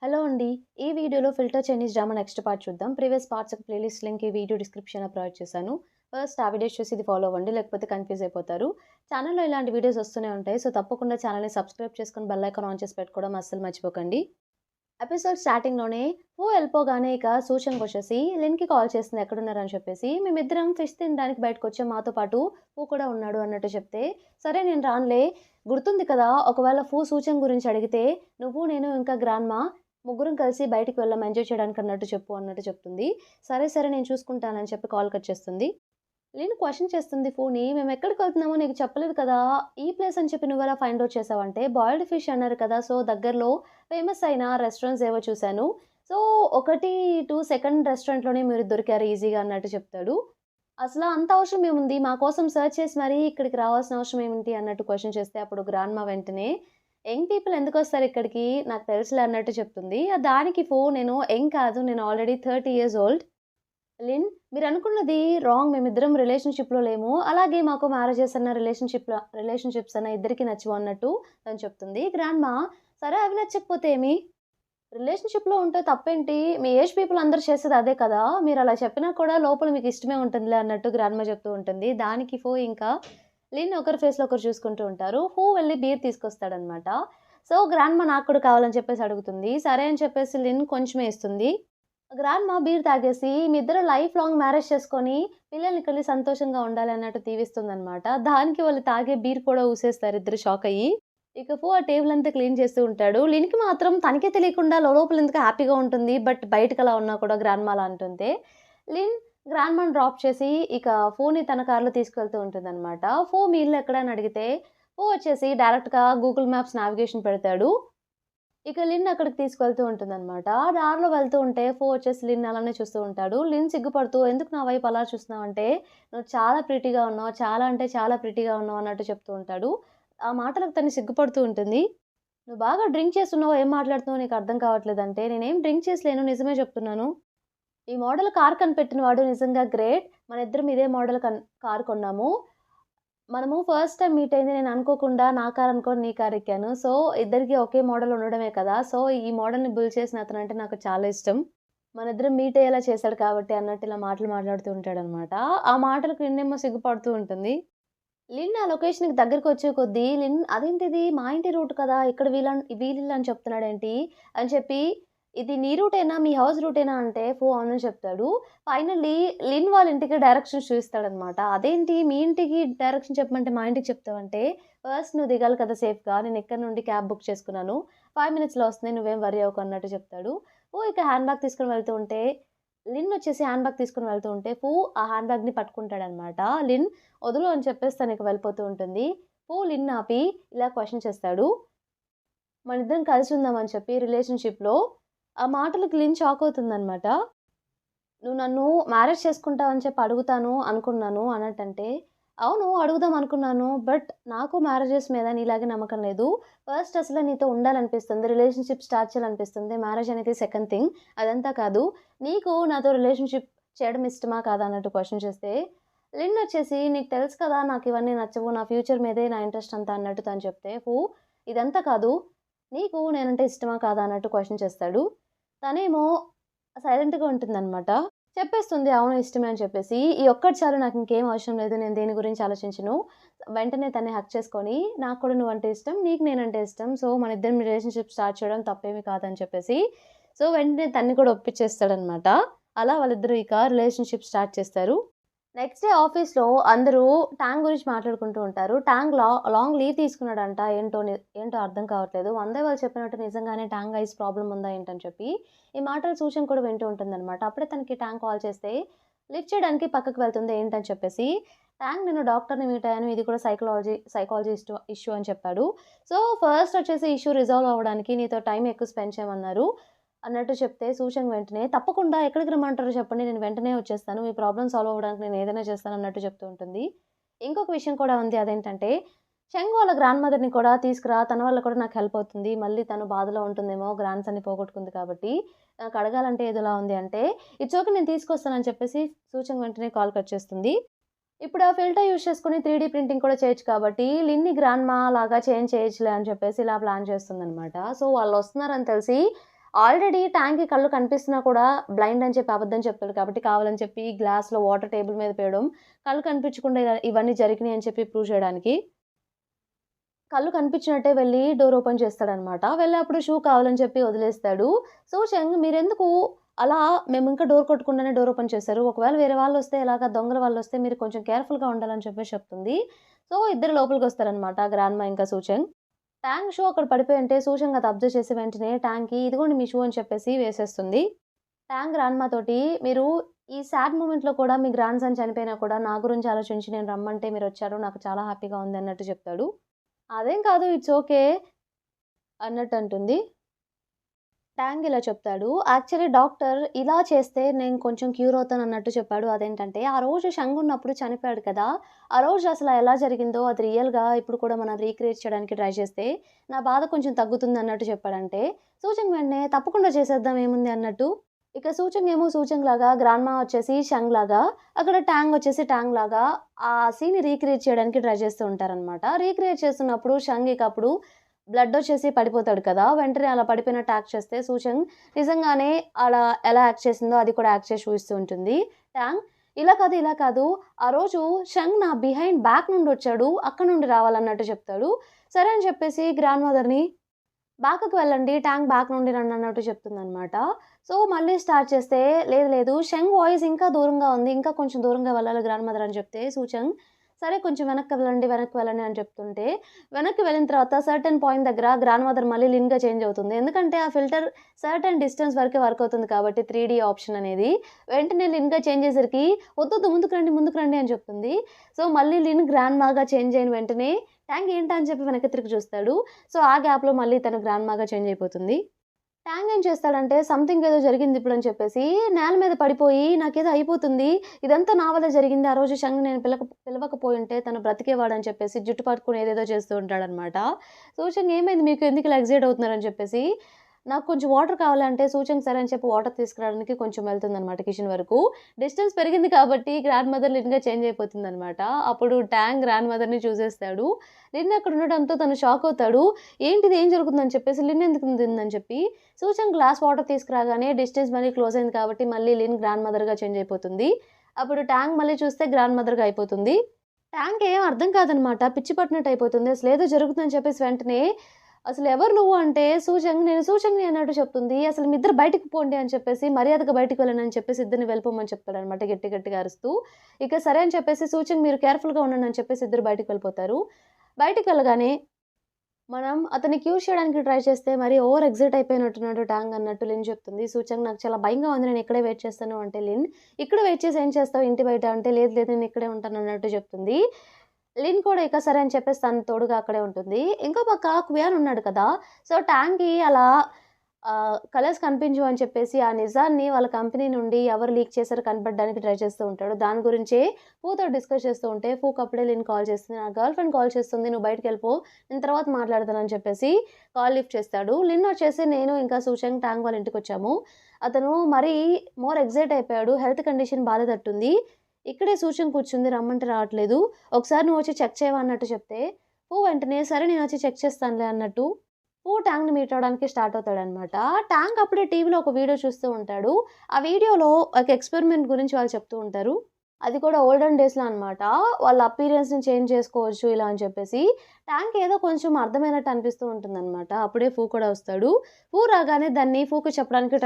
Hello అండి. ఈ వీడియోలో 'filter Chinese drama' next part చూద్దాం. ప్రీవియస్ పార్ట్స్‌కి ప్లేలిస్ట్ లింక్ ఈ వీడియో డిస్క్రిప్షన్‌లో ప్రొవైడ్ చేశాను. ఫస్ట్ ఆ వీడియోస్ చూసి ఇది ఫాలో అవ్వండి. లేకపోతే కన్‌ఫ్యూజ్ అయిపోతారు. ఛానెల్‌లో ఇలాంటి వీడియోస్ వస్తూనే ఉంటాయి. సో, తప్పకుండా ఛానెల్‌ని సబ్స్క్రైబ్ చేసుకొని బెల్ ఐకాన్ ఆన్ చేసి పెట్టుకోవడం అస్సలు మర్చిపోకండి. ఎపిసోడ్ స్టార్టింగ్‌లోనే వెళ్ళిపోగానే ఇక సూచనకొచ్చేసి లిన్‌కి కాల్ చేస్తుంది ఎక్కడున్నారని చెప్పేసి. మేమిద్దరం ఫిష్ తినడానికి బయటకొచ్చాం. మాతో పాటు కూడా ఉన్నాడు అన్నట్టు చెప్తే, సరే నేను రానులే. గుర్తుంది కదా! ఒకవేళ సూచన గురించి అడిగితే నువ్వు, నేను ఇంకా గ్రాండ్‌మా ముగ్గురం కలిసి బయటికి వెళ్ళాం ఎంజాయ్ చేయడానికి అన్నట్టు చెప్పు అన్నట్టు చెప్తుంది. సరే, సరే నేను చూసుకుంటానని చెప్పి కాల్ కట్ చేస్తుంది. లిన్ క్వెషన్ చేస్తుంది ఫోన్ని. "మేమెక్కడికెళ్తున్నామో నీకు చెప్పలేదు కదా! ఈ ప్లేస్ అని చెప్పి నువ్వెలా ఫైండ్ ఔట్ చేసావంటే, బాయిల్డ్ ఫిష్ అన్నారు కదా! సో, దగ్గరలో ఫేమస్ అయిన రెస్టారెంట్స్ ఏవో చూసాను. సో, 1, 2 సెకండ్ రెస్టారెంట్‌లోనే మీరు దొరికారు ఈజీగా" అన్నట్టు చెప్తాడు. "అసల అంత అవసరం ఏముంది? మా కోసం సెర్చ్ చేసి మరీ ఇక్కడికి రావాల్సిన అవసరం ఏమిటి?" అన్నట్టు క్వెషన్ చేస్తే అప్పుడు గ్రాండ్‌మా వెంటనే, "యంగ్ పీపుల్ ఎందుకొస్తారు ఇక్కడికి? నాకు తెలుసులే" అన్నట్టు చెప్తుంది. దానికి నేను యంగ్ కాదు. నేను ఆల్రెడీ 30 ఇయర్స్ ఓల్డ్. లిన్, మీరనుకున్నది రాంగ్. మేమిద్దరం రిలేషన్‌షిప్‌లో లేము. అలాగే మాకు మ్యారేజెస్ అన్న, రిలేషన్‌షిప్స్ అన్న ఇద్దరికీ నచ్చవు అన్నట్టు తను చెప్తుంది. గ్రాండ్‌మా, సరే అవి నచ్చకపోతే ఏమి? రిలేషన్‌షిప్‌లో ఉంటే తప్పేంటి? మీ ఏజ్ పీపుల్ అందరూ చేసేది అదే కదా! మీరలా చెప్పినా కూడా లోపల మీకు ఇష్టమే ఉంటుందిలే అన్నట్టు గ్రాండ్‌మా చెప్తూ ఉంటుంది. దానికి ఇంకా లిన్ ఒకరి ఫేస్‌లో ఒకరు చూసుకుంటూ ఉంటారు. వెళ్లి బీర్ తీసుకొస్తాడనమాట. సో, గ్రాండ్‌మా నాకు కూడా కావాలని చెప్పేసి అడుగుతుంది. సరే అని చెప్పేసి లిన్ కొంచెమే ఇస్తుంది. గ్రాండ్‌మా బీర్ తాగేసి మీ ఇద్దరు లైఫ్ లాంగ్ మ్యారేజ్ చేసుకొని పిల్లల్ని కని సంతోషంగా ఉండాలి అన్నట్టు దీవిస్తుందనమాట. దానికి వాళ్ళు తాగే బీర్ కూడా ఊసేస్తారు ఇద్దరు షాకయ్యి. ఇక ఆ టేబుల్ అంతా క్లీన్ చేస్తూ ఉంటాడు. లిన్‌కి మాత్రం తనకే తెలియకుండా లోలోపల ఎందుకో హ్యాపీగా ఉంటుంది. బట్ బయటకలా ఉన్నా కూడా గ్రాండ్‌మా అలా అంటుంటే, లిన్ గ్రాండ్‌మాని డ్రాప్ చేసి ఇక ఫోని తన కార్‌లో తీసుకెళ్తూ ఉంటుందనమాట. మీ ఇల్లు ఎక్కడ అని అడిగితే, వచ్చేసి డైరెక్ట్‌గా గూగుల్ మ్యాప్స్ నావిగేషన్ పెడతాడు. ఇక లిన్ అక్కడికి తీసుకెళ్తూ ఉంటుందనమాట. దారిలో వెళ్తూ ఉంటే వచ్చేసి లిన్ అలానే చూస్తూ ఉంటాడు. లిన్ సిగ్గుపడుతూ, "ఎందుకు నా వైపు అలా చూస్తున్నావంటే, నువ్వు చాలా ప్రిటీగా ఉన్నావు. చాలా అంటే చాలా ప్రిటీగా ఉన్నావు" అన్నట్టు చెప్తూ ఉంటాడు. ఆ మాటలకు తను సిగ్గుపడుతూ ఉంటుంది. "నువ్వు బాగా డ్రింక్ చేసున్నావు. ఏం మాట్లాడుతున్నావో నీకు అర్థం కావట్లేదంటే, నేనేం డ్రింక్ చేసలేను. నిజమే చెప్తున్నాను. ఈ మోడల్ కార్ కనిపెట్టిన వాడు నిజంగా గ్రేట్. మనిద్దరం ఇదే మోడల్ కార్ కొన్నాము. మనము ఫస్ట్ టైమ్ మీట్ అయింది నేను అనుకోకుండా నా కార్ అనుకోని నీ కార్ ఎక్కాను. సో, ఇద్దరికీ ఒకే మోడల్ ఉండడమే కదా! సో, ఈ మోడల్‌ని బిల్డ్ చేసిన అతనంటే నాకు చాలా ఇష్టం. మనిద్దరం మీట్ అయ్యేలా చేశాడు కాబట్టి అన్నట్టు ఇలా మాటలు మాట్లాడుతూ ఉంటాడనమాట. ఆ మాటలకు లిన్నేమో సిగ్గుపడుతూ ఉంటుంది. లిన్ ఆ లొకేషన్‌కి దగ్గరకొచ్చే కొద్దీ అదేంటిది మా ఇంటి రూట్ కదా! ఇక్కడ వీళ్ళిల్లు అని చెప్తున్నాడేంటి? అని చెప్పి, ఇది నీ రూటేనా? మీ హౌస్ రూటేనా? అంటే అవునని చెప్తాడు. ఫైనల్లీ లిన్ వాళ్ళ ఇంటికి డైరెక్షన్స్ చూయిస్తాడనమాట. అదేంటి మీ ఇంటికి డైరెక్షన్ చెప్పమంటే మా ఇంటికి చెప్తావంటే, ఫస్ట్ నువ్వు దిగాలి కదా సేఫ్‌గా. నేను ఇక్కడి నుండి క్యాబ్ బుక్ చేసుకున్నాను. 5 మినిట్స్‌లో వస్తుంది. నువ్వేం వర్రీ అవ్వకు అన్నట్టు చెప్తాడు. ఇక హ్యాండ్ బ్యాగ్ తీసుకొని వెళ్తూ ఉంటే, లిన్ వచ్చేసి హ్యాండ్ బ్యాగ్ తీసుకొని వెళ్తూ ఉంటే, ఆ హ్యాండ్ బ్యాగ్‌ని పట్టుకుంటాడనమాట. లిన్ వదులు అని చెప్పేసి తనకి వెళ్ళిపోతూ ఉంటుంది. లిన్ ఆపి ఇలా క్వెషన్ చేస్తాడు. మనిద్దరం కలిసి ఉందామని చెప్పి రిలేషన్‌షిప్‌లో. ఆ మాటలకి లిన్ షాక్ అవుతుందనమాట. "నువ్వు నన్ను మ్యారేజ్ చేసుకుంటావని చెప్పి అడుగుతాను అనుకున్నాను" అన్నట్టంటే, "అవును అడుగుదాం అనుకున్నాను. బట్ నాకు మ్యారేజెస్ మీద నీలాగే నమ్మకం లేదు. ఫస్ట్ అసలు నీతో ఉండాలనిపిస్తుంది. రిలేషన్‌షిప్ స్టార్ట్ చేయాలనిపిస్తుంది. మ్యారేజ్ అనేది సెకండ్ థింగ్. అదంతా కాదు. నీకు నాతో రిలేషన్‌షిప్ చేయడం ఇష్టమా కాదా?" అన్నట్టు క్వెషన్ చేస్తే, లిన్ వచ్చేసి "నీకు తెలుసు కదా నాకు ఇవన్నీ నచ్చవు. నా ఫ్యూచర్ మీదే నా ఇంట్రెస్ట్ అంతా" అన్నట్టు తను చెప్తే, ఇదంతా కాదు. నీకు నేనంటే ఇష్టమా కాదా?" అన్నట్టు క్వెషన్ చేస్తాడు. తనేమో సైలెంట్‌గా ఉంటుందనమాట. చెప్పేస్తుంది అవును ఇష్టమే అని చెప్పేసి. "ఈ ఒక్కటి చాలు నాకింకేం అవసరం లేదు. నేను దేని గురించి ఆలోచించను." వెంటనే తన్ని హగ్ చేసుకొని, "నాకు కూడా నువ్వంటే ఇష్టం. నీకు నేనంటే ఇష్టం. సో, మనిద్దరం రిలేషన్‌షిప్ స్టార్ట్ చేయడం తప్పేమి కాదని" చెప్పేసి, వెంటనే తన్ని కూడా ఒప్పించేస్తాడనమాట. అలా వాళ్ళిద్దరూ ఇక రిలేషన్‌షిప్ స్టార్ట్ చేస్తారు. నెక్స్ట్ డే ఆఫీస్‌లో అందరూ టాంగ్ గురించి మాట్లాడుకుంటూ ఉంటారు. టాంగ్ లాంగ్ లీవ్ తీసుకున్నాడంట. ఏంటో అర్థం కావట్లేదు. వందే వాళ్ళు చెప్పినట్టు నిజంగానే టాంగ్ ఐస్ ప్రాబ్లమ్ ఉందా ఏంటని చెప్పి, ఈ మాటలు సూచన కూడా వింటూ ఉంటుందనమాట. అప్పుడే తనకి టాంగ్ కాల్ చేస్తే, లిఫ్ట్ చేయడానికి పక్కకి వెళ్తుంది ఏంటని చెప్పేసి, "టాంగ్ నేను డాక్టర్‌ని మీట్ అయ్యాను. ఇది కూడా సైకాలజీ ఇష్యూ అని చెప్పాడు. సో, ఫస్ట్ వచ్చేసి ఇష్యూ రిజాల్వ్ అవ్వడానికి నీతో టైం ఎక్కువ స్పెండ్ చేయమన్నారు." అన్నట్టు చెప్తే సూచన వెంటనే, "తప్పకుండా ఎక్కడికి రమ్మంటారో చెప్పండి. నేను వెంటనే వచ్చేస్తాను. మీ ప్రాబ్లమ్ సాల్వ్ అవ్వడానికి నేను ఏదైనా చేస్తాను" అన్నట్టు చెప్తూ ఉంటుంది. ఇంకొక విషయం కూడా ఉంది. అదేంటంటే, "షెంగ్ వాళ్ళ గ్రాండ్ మదర్‌ని కూడా తీసుకురా. తన వల్ల కూడా నాకు హెల్ప్ అవుతుంది. మళ్ళీ తను బాధలో ఉంటుందేమో గ్రాండ్ సన్‌ని పోగొట్టుకుంది కాబట్టి. నాకు అడగాలంటే ఏదోలా ఉంది" అంటే, "ఇట్స్ ఓకే నేను తీసుకొస్తానని" చెప్పేసి సూచన వెంటనే కాల్ కట్ చేస్తుంది. ఇప్పుడు ఆ ఫిల్టర్ యూజ్ చేసుకొని 3 ప్రింటింగ్ కూడా చేయొచ్చు కాబట్టి, లిన్ని గ్రాండ్‌మా లాగా చేంజ్ చేయొచ్చులే అని చెప్పేసి ఇలా ప్లాన్ చేస్తుందనమాట. వాళ్ళొస్తున్నారని తెలిసి ఆల్రెడీ ట్యాంక్‌కి కళ్ళు కనిపిస్తున్నా కూడా బ్లైండ్ అని చెప్పి అబద్ధం చెప్తాడు కాబట్టి కావాలని చెప్పి గ్లాస్‌లో వాటర్ టేబుల్ మీద పోయడం, కళ్ళు కనిపించకుండా ఇవన్నీ జరిగినాయి అని చెప్పి ప్రూవ్ చేయడానికి కళ్ళు కనిపించినట్టే వెళ్లి డోర్ ఓపెన్ చేస్తాడనమాట. వెళ్ళి షూ కావాలని చెప్పి వదిలేస్తాడు. సో, చెంగ్ మీరెందుకు అలా మేమింకా డోర్ కొట్టకుండానే డోర్ ఓపెన్ చేశారు. ఒకవేళ వేరే వాళ్ళొస్తే ఇలాగా దొంగల వాళ్ళొస్తే మీరు కొంచెం కేర్‌ఫుల్‌గా ఉండాలని చెప్పేసి చెప్తుంది. సో, ఇద్దరు లోపలికొస్తారనమాట గ్రాండ్‌మా ఇంకా సూచెంగ్. ట్యాంగ్ షూ అక్కడ పడిపోయుంటే సూచెంగ్ అది అబ్జర్వ్ చేసి వెంటనే ట్యాంగ్‌కి ఇదిగోండి మీ షూ అని చెప్పేసి వేసేస్తుంది. ట్యాంగ్ గ్రాండ్‌మా తోటి మీరు ఈ సాడ్ మూమెంట్‌లో కూడా మీ గ్రాండ్ సన్ చనిపోయినా కూడా నా గురించి ఆలోచించి నేను రమ్మంటే మీరొచ్చారు. నాకు చాలా హ్యాపీగా ఉంది అన్నట్టు చెప్తాడు. అదేం కాదు. It's okay అన్నట్టంటుంది. ట్యాంగ్ ఇలా చెప్తాడు. యాక్చువల్లీ డాక్టర్ ఇలా చేస్తే నేను కొంచెం క్యూర్ అవుతానన్నట్టు చెప్పాడు. అదేంటంటే, ఆ రోజు షంగ్ ఉన్నప్పుడు చనిపోయాడు కదా! ఆ రోజు అసల ఎలా జరిగిందో అది రియల్‌గా ఇప్పుడు కూడా మనం రీక్రియేట్ చేయడానికి ట్రై చేస్తే, నా బాధ కొంచెం తగ్గుతుందన్నట్టు చెప్పాడంటే, సూచంగ్ వెంటనే తప్పకుండా చేసేద్దాం ఏముంది అన్నట్టు. ఇక సూచంగ్ ఏమో సూచంగ్ లాగా, గ్రాండ్‌మా వచ్చేసి షంగ్ లాగా, అక్కడ ట్యాంగ్ వచ్చేసి ట్యాంగ్ లాగా ఆ సీన్‌ని రీక్రియేట్ చేయడానికి ట్రై చేస్తూ ఉంటారనమాట. రీక్రియేట్ చేస్తున్నప్పుడు షంగ్ ఇక అప్పుడు బ్లడొచ్చేసి పడిపోతాడు కదా! వెంటనే అలా పడిపోయినట్టు యాక్ట్ చేస్తే సూచంగ్ నిజంగానే అలా ఎలా యాక్ట్ చేసిందో అది కూడా యాక్ట్ చేసి చూపిస్తూ ఉంటుంది. ట్యాంగ్ ఇలా కాదు, ఇలా కాదు. ఆ రోజు షంగ్ నా బిహైండ్ బ్యాక్ నుండొచ్చాడు. అక్కడి నుండి రావాలన్నట్టు చెప్తాడు. సరే అని చెప్పేసి గ్రాండ్ మదర్‌ని బ్యాక్‌కి వెళ్ళండి. ట్యాంక్ బ్యాక్ నుండి రండి అన్నట్టు చెప్తుందనమాట. సో, మళ్ళీ స్టార్ట్ చేస్తే లేదు లేదు షెంగ్ వాయిస్ ఇంకా దూరంగా ఉంది. ఇంకా కొంచెం దూరంగా వెళ్ళాలి గ్రాండ్ మదర్ అని చెప్తే సూచంగ్ సరే కొంచెం వెనక్కి వెళ్ళండి, వెనక్కి వెళ్ళండి అని చెప్తుంటే వెనక్కి వెళ్ళిన తర్వాత సర్టెన్ పాయింట్ దగ్గర గ్రాండ్ మదర్ మళ్ళీ లిన్‌గా చేంజ్ అవుతుంది. ఎందుకంటే ఆ ఫిల్టర్ సర్టెన్ డిస్టెన్స్ వరకే వర్క్ అవుతుంది కాబట్టి 3 ఆప్షన్ అనేది. వెంటనే లిన్‌గా చేంజ్ చేసేసరికి వద్దొద్దు ముందుకు రండి అని చెప్తుంది. సో, మళ్ళీ లిన్ గ్రాండ్‌మాగా చేంజ్ అయిన వెంటనే ట్యాంగ్ ఏంటా అని చెప్పి వెనక్కి తిరిగి చూస్తాడు. సో, ఆ గ్యాప్‌లో మళ్ళీ తను గ్రాండ్‌మాగా చేంజ్ అయిపోతుంది. ట్యాంగ్ ఏం చేస్తాడంటే సంథింగ్ ఏదో జరిగిందిప్పుడని చెప్పేసి నేల మీద పడిపోయి నాకేదో అయిపోతుంది. ఇదంతా నా వల్లే జరిగింది. ఆ రోజు షంగ్ నేను పిలవకపోయుంటే తను బ్రతికేవాడని చెప్పేసి జుట్టు పట్టుకొని ఏదేదో చేస్తూ ఉంటాడనమాట. సూచంగ్ ఏమైంది మీకు ఎందుకిలా ఎక్సైట్ అవుతున్నారని చెప్పేసి నాకు కొంచెం వాటర్ కావాలంటే సూచంగ్ సరే అని చెప్పి వాటర్ తీసుకురావడానికి కొంచెం వెళ్తుందనమాట కిచెన్ వరకు. డిస్టెన్స్ పెరిగింది కాబట్టి గ్రాండ్ మదర్ లిన్‌గా చేంజ్ అయిపోతుందనమాట. అప్పుడు ట్యాంగ్ గ్రాండ్ మదర్‌ని చూసేస్తాడు. లిన్ అక్కడ ఉండడంతో తను షాక్ అవుతాడు. ఏంటిది ఏం జరుగుతుందని చెప్పేసి లిన్ ఎందుకు ఉందని చెప్పి సూచంగ్ గ్లాస్ వాటర్ తీసుకురాగానే డిస్టెన్స్ మళ్ళీ క్లోజ్ అయింది కాబట్టి మళ్ళీ లిన్ గ్రాండ్ మదర్‌గా చేంజ్ అయిపోతుంది. అప్పుడు ట్యాంగ్ మళ్ళీ చూస్తే గ్రాండ్ మదర్‌గా అయిపోతుంది. ట్యాంక్‌కి ఏం అర్థం కాదనమాట. పిచ్చి పట్టినట్టు అయిపోతుంది. అసలేదో జరుగుతుందని చెప్పేసి వెంటనే అసలెవరు నువ్వు అంటే నేను సూచంగ్‌ని అన్నట్టు చెప్తుంది. అసలు మీ ఇద్దరు బయటికి పోండి అని చెప్పేసి మర్యాదగా బయటికి వెళ్ళండి చెప్పేసి ఇద్దరిని వెళ్ళిపోమని చెప్తాడనమాట గట్టిగా అరుస్తూ. ఇక సరే అని చెప్పేసి సూచంగ్ మీరు కేర్‌ఫుల్‌గా ఉండండి అని చెప్పేసి ఇద్దరు బయటికి వెళ్ళిపోతారు. బయటికి వెళ్ళగానే మనం అతన్ని క్యూర్ చేయడానికి ట్రై చేస్తే మరి ఓవర్ ఎక్సైట్ అయిపోయినట్టున్నాడు ట్యాంగ్ అన్నట్టు లిన్ చెప్తుంది. సూచంగ్ నాకు చాలా భయంగా ఉంది. నేను ఇక్కడే వెయిట్ చేస్తాను అంటే లిన్, ఇక్కడ వెయిట్ చేసి ఏం చేస్తావు ఇంటి బయట అంటే లేదు లేదు నేను ఇక్కడే ఉంటాను అన్నట్టు చెప్తుంది. లిన్ కూడా ఇక సరే అని చెప్పేసి తను తోడుగా అక్కడే ఉంటుంది. ఇంకో పక్క క్వియాన్ ఉన్నాడు కదా! సో, ట్యాంగ్‌కి అలా కలర్స్ కనిపించవు అని చెప్పేసి ఆ నిజాన్ని వాళ్ళ కంపెనీ నుండి ఎవరు లీక్ చేశారో కనిపెట్టడానికి ట్రై చేస్తూ ఉంటాడు. దాని గురించే ఫూతో డిస్కస్ చేస్తూ ఉంటే ఫూకి అప్పుడే లిన్ కాల్ చేస్తుంది. నా గర్ల్ ఫ్రెండ్ కాల్ చేస్తుంది. నువ్వు బయటికెళ్ళిపో. నేను తర్వాత మాట్లాడతానని చెప్పేసి కాల్ లిఫ్ట్ చేస్తాడు. లిన్ వచ్చేసి నేను ఇంకా సూచంగ్ ట్యాంగ్ వాళ్ళ ఇంటికొచ్చాము. అతను మరీ మోర్ ఎక్సైట్ అయిపోయాడు. హెల్త్ కండిషన్ బాలేదట్టుంది. ఇక్కడే సూచంగ్ కూర్చుంది రమ్మంటే రావట్లేదు. ఒకసారి నువ్వొచ్చి చెక్ చేయవా అన్నట్టు చెప్తే, వెంటనే సరే నేనొచ్చి చెక్ చేస్తానులే అన్నట్టు ట్యాంక్‌ని మీట్ అవ్వడానికి స్టార్ట్ అవుతాడనమాట. ట్యాంక్ అప్పుడే టీవీలో ఒక వీడియో చూస్తూ ఉంటాడు. ఆ వీడియోలో ఒక ఎక్స్‌పెరిమెంట్ గురించి వాళ్ళు చెప్తూ ఉంటారు. అది కూడా ఓల్డెన్ డేస్‌లో అనమాట. వాళ్ళ అపియరెన్స్‌ని చేంజ్ చేసుకోవచ్చు ఇలా అని చెప్పేసి. ట్యాంక్ ఏదో కొంచెం అర్థమైనట్టు అనిపిస్తూ ఉంటుందనమాట. అప్పుడే కూడా వస్తాడు. రాగానే దాన్ని ఫూకి చెప్పడానికి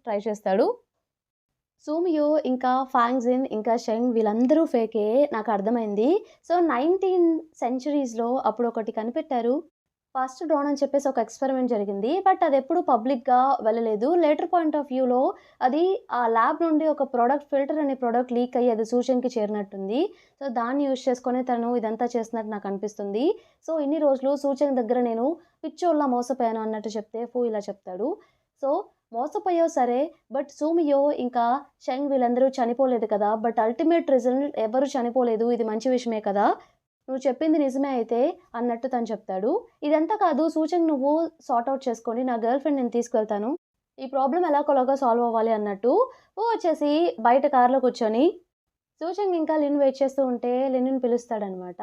ట్రై చేస్తాడు. సూమియో, ఇంకా ఫాంగ్జిన్, ఇంకా షెంగ్ వీళ్ళందరూ ఫేకే నాకర్థమైంది. సో, 19 సెంచరీస్‌లో అప్పుడొకటి కనిపెట్టారు. ఫస్ట్ డ్రోన్ అని చెప్పేసి ఒక ఎక్స్‌పెరిమెంట్ జరిగింది. బట్ అదెప్పుడు పబ్లిక్‌గా వెళ్ళలేదు. లేటర్ పాయింట్ ఆఫ్ వ్యూలో అది ఆ ల్యాబ్ నుండి ఒక ప్రొడక్ట్ ఫిల్టర్ అనే ప్రొడక్ట్ లీక్ అయ్యి అది సూచంగ్‌కి చేరినట్టుంది. సో, దాన్ని యూజ్ చేసుకొని తను ఇదంతా చేస్తున్నట్టు నాకనిపిస్తుంది. సో, ఇన్ని రోజులు సూచంగ్ దగ్గర నేను పిచ్చోల్లా మోసపోయాను అన్నట్టు చెప్తే ఇలా చెప్తాడు. సో, మోసపోయావు సరే, బట్ సూమియో ఇంకా షెంగ్ వీళ్ళందరూ చనిపోలేదు కదా! బట్ అల్టిమేట్ రిజల్ట్ ఎవరు చనిపోలేదు. ఇది మంచి విషయమే కదా! నువ్వు చెప్పింది నిజమే అయితే అన్నట్టు తను చెప్తాడు. ఇదంతా కాదు సూచంగ్ నువ్వు సార్ట్ ఔట్ చేసుకోండి. నా గర్ల్ ఫ్రెండ్ నేను తీసుకెళ్తాను. ఈ ప్రాబ్లమ్ ఎలాగోలాగా సాల్వ్ అవ్వాలి అన్నట్టు వచ్చేసి బయట కార్‌లో కూర్చొని సూచంగ్ ఇంకా లిన్ వెయిట్ చేస్తూ ఉంటే లిన్‌ని పిలుస్తాడనమాట.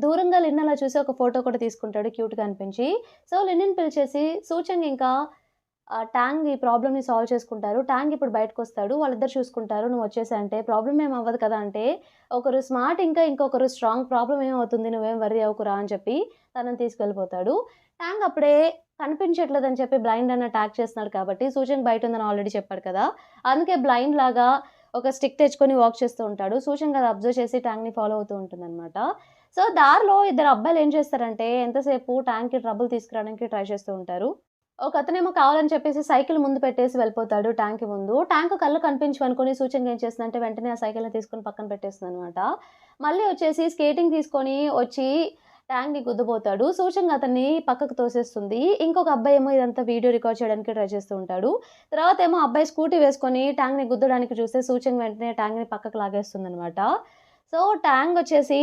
దూరంగా లిన్ అలా చూసి ఒక ఫోటో కూడా తీసుకుంటాడు క్యూట్‌గా అనిపించి. సో, లిన్‌ని పిలిచేసి సూచంగ్ ఇంకా ట్యాంగ్ ఈ ప్రాబ్లమ్‌ని సాల్వ్ చేసుకుంటారు. ట్యాంగ్ ఇప్పుడు బయటకొస్తాడు. వాళ్ళిద్దరు చూసుకుంటారు. "నువ్వొచ్చేసేయి" అంటే, "ప్రాబ్లమ్ ఏమి అవ్వదు కదా!" అంటే, ఒకరు స్మార్ట్ ఇంకా ఇంకొకరు స్ట్రాంగ్. "ప్రాబ్లమ్ ఏమవుతుంది? నువ్వేం వర్రీ అవ్వకురా" అని చెప్పి తనని తీసుకెళ్ళిపోతాడు. ట్యాంగ్ అప్పుడే కనిపించట్లేదని చెప్పి బ్లైండ్ అన్న అటాక్ చేస్తున్నాడు కాబట్టి, సూచన బయటుందని ఆల్రెడీ చెప్పాడు కదా! అందుకే బ్లైండ్ లాగా ఒక స్టిక్ తెచ్చుకొని వాక్ చేస్తూ ఉంటాడు. సూచన అది అబ్జర్వ్ చేసి ట్యాంగ్‌ని ఫాలో అవుతూ ఉంటుందనమాట. సో, దారిలో ఇద్దరు అబ్బాయిలు ఏం చేస్తారంటే, ఎంతసేపు ట్యాంగ్‌కి ట్రబుల్ తీసుకురావడానికి ట్రై చేస్తూ ఉంటారు. ఒకతనేమో కావాలని చెప్పేసి సైకిల్ ముందు పెట్టేసి వెళ్ళిపోతాడు ట్యాంక్‌కి ముందు. ట్యాంక్ కళ్ళు కనిపించవనుకోని సూచన ఏం చేస్తుందంటే, వెంటనే ఆ సైకిల్‌ని తీసుకొని పక్కన పెట్టేస్తుందనమాట. మళ్ళీ వచ్చేసి స్కేటింగ్ తీసుకొని వచ్చి ట్యాంక్‌ని గుద్దబోతాడు. సూచన అతన్ని పక్కకు తోసేస్తుంది. ఇంకొక అబ్బాయేమో ఇదంతా వీడియో రికార్డ్ చేయడానికి ట్రై చేస్తూ ఉంటాడు. తర్వాతేమో అబ్బాయి స్కూటీ వేసుకొని ట్యాంక్‌ని గుద్దడానికి చూస్తే సూచన వెంటనే ట్యాంక్‌ని పక్కకు లాగేస్తుందనమాట. సో, ట్యాంక్ వచ్చేసి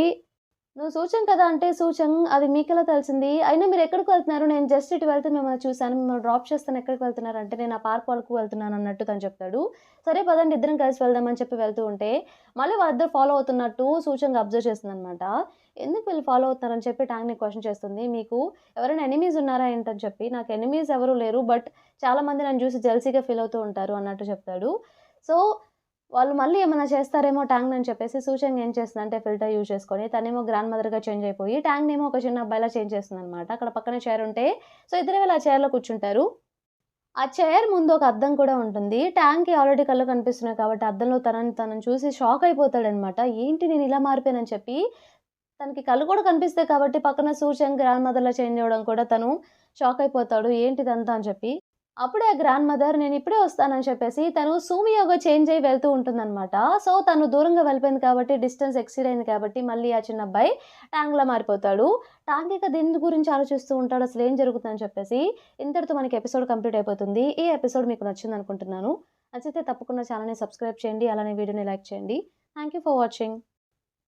"నువ్వు సూచన కదా!" అంటే, "సూచన్ అది మీకెలా తెలిసింది? అయినా మీరెక్కడికి వెళ్తున్నారు? నేను జస్ట్ ఇటు వెళ్తే మిమ్మల్ని చూసాను. మిమ్మల్ని డ్రాప్ చేస్తాను. ఎక్కడికి వెళ్తున్నారు?" అంటే, "నేను ఆ పార్క్ వరకు వెళ్తున్నాను" అన్నట్టు తను చెప్తాడు. "సరే పదండి ఇద్దరం కలిసి వెళ్దాం" అని చెప్పి వెళ్తూ ఉంటే, మళ్ళీ వాళ్ళిద్దరు ఫాలో అవుతున్నట్టు సూచనగా అబ్జర్వ్ చేస్తుందనమాట. ఎందుకు వీళ్ళు ఫాలో అవుతున్నారని చెప్పి ట్యాంక్‌ని క్వెషన్ చేస్తుంది. "మీకు ఎవరైనా ఎనిమీస్ ఉన్నారా ఏంటని" చెప్పి, "నాకు ఎనిమీస్ ఎవరు లేరు. బట్ చాలామంది నన్ను చూసి జెలసీగా ఫీల్ అవుతూ ఉంటారు" అన్నట్టు చెప్తాడు. సో, వాళ్ళు మళ్ళీ ఏమన్నా చేస్తారేమో ట్యాంక్‌నని చెప్పేసి సూచన ఏం చేస్తుందంటే ఫిల్టర్ యూజ్ చేసుకొని తనేమో గ్రాండ్ మదర్‌గా చేంజ్ అయిపోయి ట్యాంక్‌నేమో ఒక చిన్న అబ్బాయిలా చేంజ్ చేస్తుందనమాట. అక్కడ పక్కనే చైర్ ఉంటే సో, ఇద్దరు వెళ్ళి ఆ చైర్‌లో కూర్చుంటారు. ఆ చైర్ ముందు ఒక అద్దం కూడా ఉంటుంది. ట్యాంక్‌కి ఆల్రెడీ కళ్ళు కనిపిస్తున్నాయి కాబట్టి అద్దంలో తనని చూసి షాక్ అయిపోతాడనమాట. ఏంటి నేను ఇలా మారిపోయానని చెప్పి. తనకి కళ్ళు కూడా కనిపిస్తాయి కాబట్టి పక్కన సూచన గ్రాండ్ మదర్‌లా చేంజ్ అవ్వడం కూడా తను షాక్ అయిపోతాడు. ఏంటిదంతా అని చెప్పి. అప్పుడే ఆ గ్రాండ్ మదర్ నేనిప్పుడే వస్తానని చెప్పేసి తను సూమియోగా చేంజ్ అయ్యి వెళ్తూ ఉంటుందనమాట. సో, తను దూరంగా వెళ్ళిపోయింది కాబట్టి డిస్టెన్స్ ఎక్సీడ్ అయింది కాబట్టి మళ్ళీ ఆ చిన్న అబ్బాయి ట్యాంక్‌లా మారిపోతాడు. ట్యాంక్ ఇక దేని గురించి ఆలోచిస్తూ ఉంటాడు అసలేం జరుగుతుందని చెప్పేసి. ఇంతటితో మనకి ఎపిసోడ్ కంప్లీట్ అయిపోతుంది. ఈ ఎపిసోడ్ మీకు నచ్చిందనుకుంటున్నాను. నచ్చితే తప్పకుండా ఛానెల్‌ని సబ్స్క్రైబ్ చేయండి. అలానే వీడియోని లైక్ చేయండి. Thank you for watching.